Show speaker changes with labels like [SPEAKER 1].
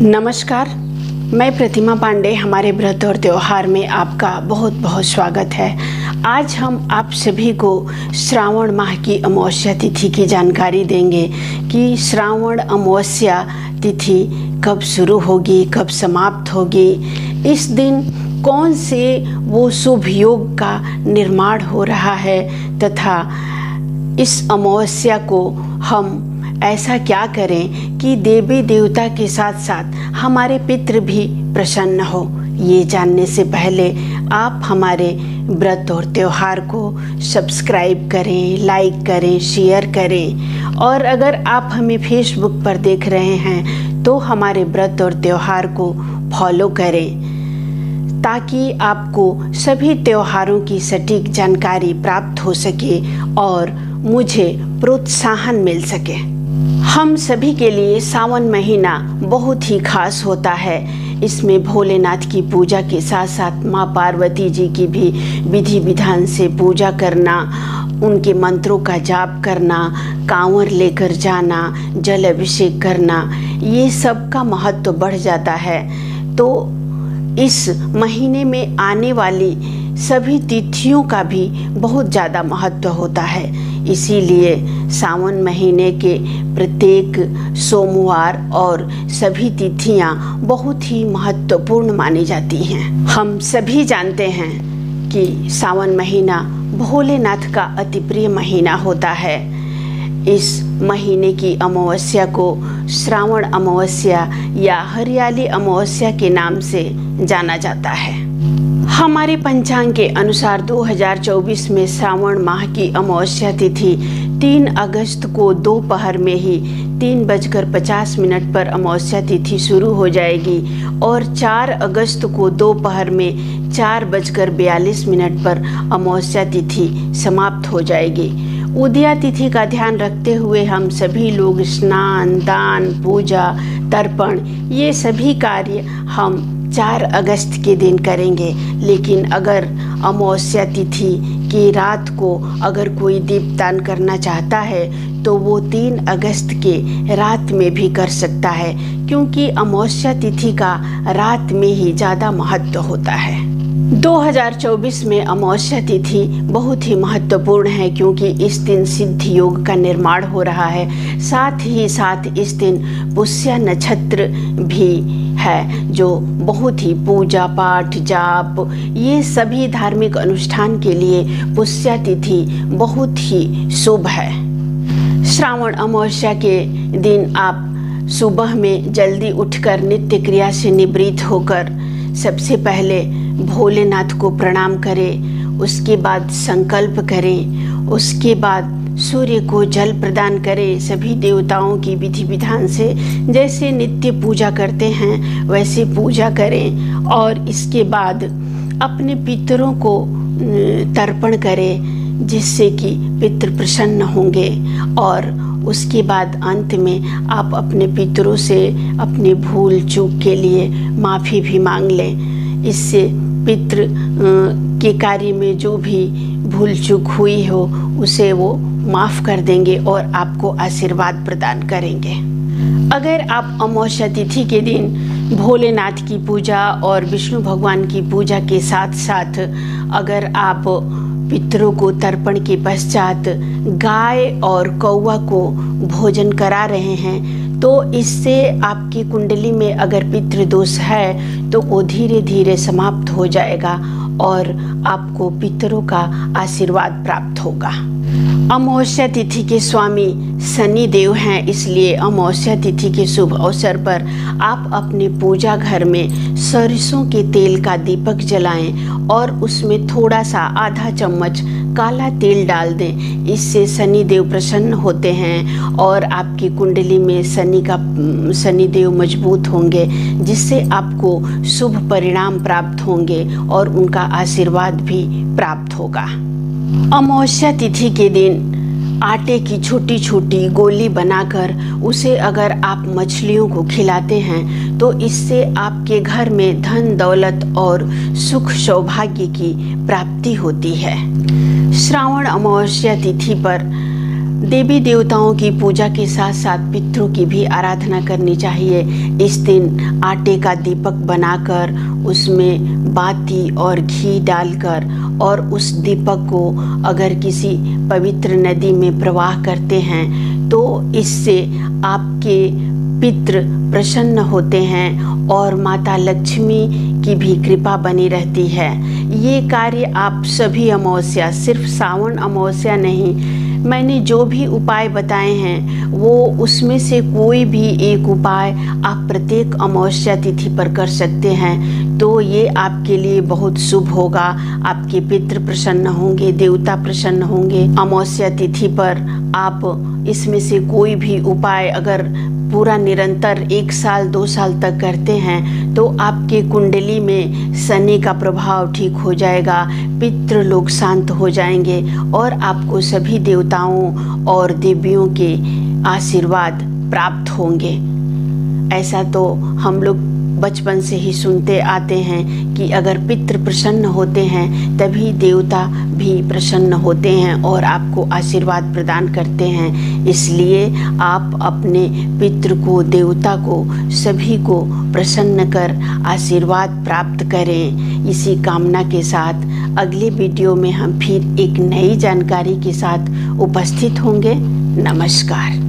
[SPEAKER 1] नमस्कार, मैं प्रतिमा पांडे। हमारे व्रत और त्यौहार में आपका बहुत बहुत स्वागत है। आज हम आप सभी को श्रावण माह की अमावस्या तिथि की जानकारी देंगे कि श्रावण अमावस्या तिथि कब शुरू होगी, कब समाप्त होगी, इस दिन कौन से वो शुभ योग का निर्माण हो रहा है तथा इस अमावस्या को हम ऐसा क्या करें कि देवी देवता के साथ साथ हमारे पितृ भी प्रसन्न हो। ये जानने से पहले आप हमारे व्रत और त्यौहार को सब्सक्राइब करें, लाइक करें, शेयर करें और अगर आप हमें फेसबुक पर देख रहे हैं तो हमारे व्रत और त्यौहार को फॉलो करें ताकि आपको सभी त्योहारों की सटीक जानकारी प्राप्त हो सके और मुझे प्रोत्साहन मिल सके। हम सभी के लिए सावन महीना बहुत ही खास होता है। इसमें भोलेनाथ की पूजा के साथ साथ माँ पार्वती जी की भी विधि विधान से पूजा करना, उनके मंत्रों का जाप करना, कांवर लेकर जाना, जल अभिषेक करना, ये सब का महत्व बढ़ जाता है। तो इस महीने में आने वाली सभी तिथियों का भी बहुत ज़्यादा महत्व होता है। इसीलिए सावन महीने के प्रत्येक सोमवार और सभी तिथियां बहुत ही महत्वपूर्ण मानी जाती हैं। हम सभी जानते हैं कि सावन महीना भोलेनाथ का अति प्रिय महीना होता है। इस महीने की अमावस्या को श्रावण अमावस्या या हरियाली अमावस्या के नाम से जाना जाता है। हमारे पंचांग के अनुसार 2024 में श्रावण माह की अमावस्या तिथि 3 अगस्त को दोपहर में ही 3:50 पर अमावस्या तिथि शुरू हो जाएगी और 4 अगस्त को दोपहर में 4:42 पर अमावस्या तिथि समाप्त हो जाएगी। उदया तिथि का ध्यान रखते हुए हम सभी लोग स्नान, दान, पूजा, तर्पण ये सभी कार्य हम 4 अगस्त के दिन करेंगे। लेकिन अगर अमावस्या तिथि की रात को अगर कोई दीपदान करना चाहता है तो वो 3 अगस्त के रात में भी कर सकता है, क्योंकि अमावस्या तिथि का रात में ही ज़्यादा महत्व होता है। 2024 में अमावस्या तिथि बहुत ही महत्वपूर्ण है क्योंकि इस दिन सिद्धि योग का निर्माण हो रहा है। साथ ही साथ इस दिन पुष्य नक्षत्र भी है जो बहुत ही पूजा पाठ, जाप ये सभी धार्मिक अनुष्ठान के लिए पुष्य तिथि बहुत ही शुभ है। श्रावण अमावस्या के दिन आप सुबह में जल्दी उठकर नित्य क्रिया से निवृत्त होकर सबसे पहले भोलेनाथ को प्रणाम करें, उसके बाद संकल्प करें, उसके बाद सूर्य को जल प्रदान करें। सभी देवताओं की विधि विधान से जैसे नित्य पूजा करते हैं वैसे पूजा करें और इसके बाद अपने पितरों को तर्पण करें जिससे कि पितृ प्रसन्न होंगे और उसके बाद अंत में आप अपने पितरों से अपने भूल चूक के लिए माफ़ी भी मांग लें। इससे पितृ के कार्य में जो भी भूल चूक हुई हो उसे वो माफ़ कर देंगे और आपको आशीर्वाद प्रदान करेंगे। अगर आप अमावस्या तिथि के दिन भोलेनाथ की पूजा और विष्णु भगवान की पूजा के साथ साथ अगर आप पितरों को तर्पण के पश्चात गाय और कौवा को भोजन करा रहे हैं तो इससे आपकी कुंडली में अगर पितृदोष है तो वो धीरे धीरे समाप्त हो जाएगा और आपको पितरों का आशीर्वाद प्राप्त होगा। अमावस्या तिथि के स्वामी शनि देव हैं, इसलिए अमावस्या तिथि के शुभ अवसर पर आप अपने पूजा घर में सरसों के तेल का दीपक जलाएं और उसमें थोड़ा सा आधा चम्मच काला तेल डाल दें। इससे शनि देव प्रसन्न होते हैं और आपकी कुंडली में शनि देव मजबूत होंगे जिससे आपको शुभ परिणाम प्राप्त होंगे और उनका आशीर्वाद भी प्राप्त होगा। अमावस्या तिथि के दिन आटे की छोटी छोटी गोली बनाकर उसे अगर आप मछलियों को खिलाते हैं तो इससे आपके घर में धन दौलत और सुख सौभाग्य की प्राप्ति होती है। श्रावण अमावस्या तिथि पर देवी देवताओं की पूजा के साथ साथ पितरों की भी आराधना करनी चाहिए। इस दिन आटे का दीपक बनाकर उसमें बाती और घी डालकर और उस दीपक को अगर किसी पवित्र नदी में प्रवाह करते हैं तो इससे आपके पितृ प्रसन्न होते हैं और माता लक्ष्मी की भी कृपा बनी रहती है। ये कार्य आप सभी अमावस्या, सिर्फ सावन अमावस्या नहीं, मैंने जो भी उपाय बताए हैं वो उसमें से कोई भी एक उपाय आप प्रत्येक अमावस्या तिथि पर कर सकते हैं तो ये आपके लिए बहुत शुभ होगा। आपके पितृ प्रसन्न होंगे, देवता प्रसन्न होंगे। अमावस्या तिथि पर आप इसमें से कोई भी उपाय अगर पूरा निरंतर 1 साल 2 साल तक करते हैं तो आपके कुंडली में शनि का प्रभाव ठीक हो जाएगा, पितृ लोग शांत हो जाएंगे और आपको सभी देवताओं और देवियों के आशीर्वाद प्राप्त होंगे। ऐसा तो हम लोग बचपन से ही सुनते आते हैं कि अगर पितृ प्रसन्न होते हैं तभी देवता भी प्रसन्न होते हैं और आपको आशीर्वाद प्रदान करते हैं। इसलिए आप अपने पितृ को, देवता को, सभी को प्रसन्न कर आशीर्वाद प्राप्त करें। इसी कामना के साथ अगले वीडियो में हम फिर एक नई जानकारी के साथ उपस्थित होंगे। नमस्कार।